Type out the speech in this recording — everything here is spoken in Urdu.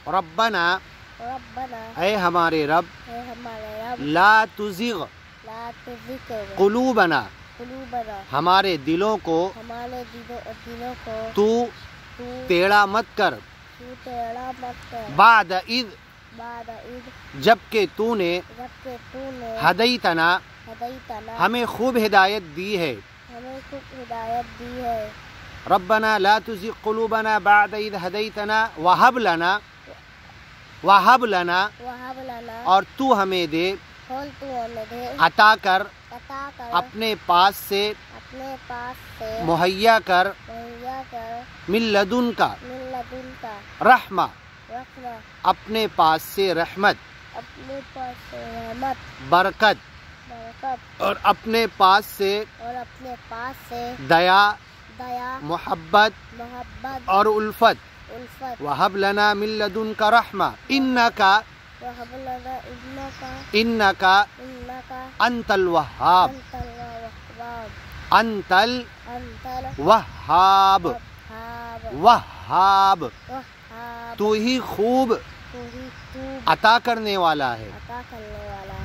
ربنا ربنا اے ہمارے رب اے ہمارے رب لا تزغ لا تزغ قلوبنا قلوبنا ہمارے دلوں کو ہمارے دلوں کو تو ٹیڑھا مت کر ٹیڑھا مت کر بعد اذ بعد اذ جبکہ تو نے جبکہ تو نے ہدیتنا ہدیتنا ہمیں خوب ہدایت دی ہے ہمیں خوب ہدایت دی ہے ربنا لا تزغ قلوبنا بعد اذ ہدیتنا وہب لنا وہب لنا اور تو ہمیں دے اور تو ہمیں دے عطا کر عطا کر اپنے پاس سے اپنے پاس سے مہیا کر مہیا کر من لدن کا من لدن کا رحمہ رحمہ اپنے پاس سے رحمت اپنے پاس سے رحمت برکت برکت اور اپنے پاس سے اور اپنے پاس سے دیا دیا محبت محبت اور الفت الفت وہب لنا من لدن کا رحمہ انکا وہب لنا انکا انکا انت الوہاب انت الوہاب انت انت الوہاب الوہاب وہاب وہاب تو ہی خوب تو ہی خوب عطا کرنے والا ہے عطا کرنے والا ہے